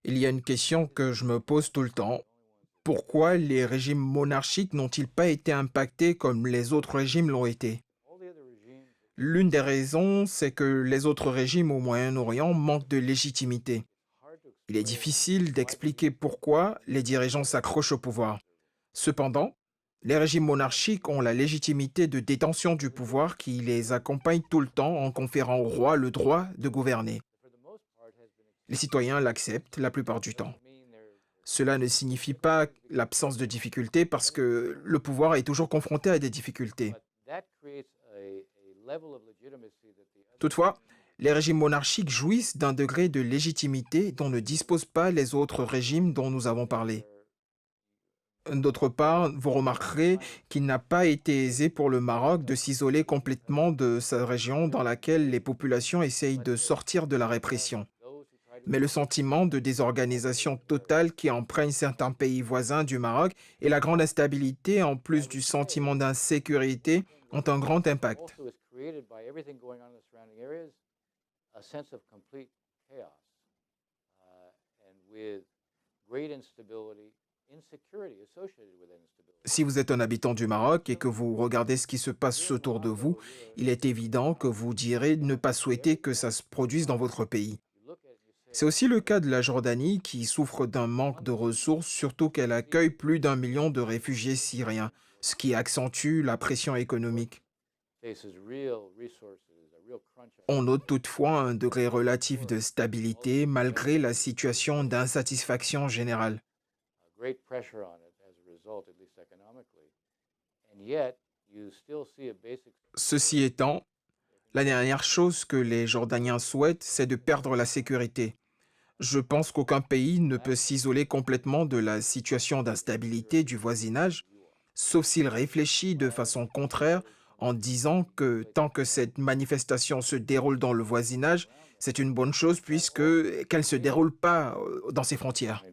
Il y a une question que je me pose tout le temps. Pourquoi les régimes monarchiques n'ont-ils pas été impactés comme les autres régimes l'ont été? L'une des raisons, c'est que les autres régimes au Moyen-Orient manquent de légitimité. Il est difficile d'expliquer pourquoi les dirigeants s'accrochent au pouvoir. Cependant, les régimes monarchiques ont la légitimité de détention du pouvoir qui les accompagne tout le temps en conférant au roi le droit de gouverner. Les citoyens l'acceptent la plupart du temps. Cela ne signifie pas l'absence de difficultés parce que le pouvoir est toujours confronté à des difficultés. Toutefois, les régimes monarchiques jouissent d'un degré de légitimité dont ne disposent pas les autres régimes dont nous avons parlé. D'autre part, vous remarquerez qu'il n'a pas été aisé pour le Maroc de s'isoler complètement de sa région dans laquelle les populations essayent de sortir de la répression. Mais le sentiment de désorganisation totale qui emprunte certains pays voisins du Maroc et la grande instabilité, en plus du sentiment d'insécurité, ont un grand impact. Si vous êtes un habitant du Maroc et que vous regardez ce qui se passe autour de vous, il est évident que vous direz ne pas souhaiter que ça se produise dans votre pays. C'est aussi le cas de la Jordanie qui souffre d'un manque de ressources, surtout qu'elle accueille plus d'1 million de réfugiés syriens, ce qui accentue la pression économique. On note toutefois un degré relatif de stabilité malgré la situation d'insatisfaction générale. Ceci étant, la dernière chose que les Jordaniens souhaitent, c'est de perdre la sécurité. Je pense qu'aucun pays ne peut s'isoler complètement de la situation d'instabilité du voisinage, sauf s'il réfléchit de façon contraire en disant que tant que cette manifestation se déroule dans le voisinage, c'est une bonne chose puisque qu'elle ne se déroule pas dans ses frontières.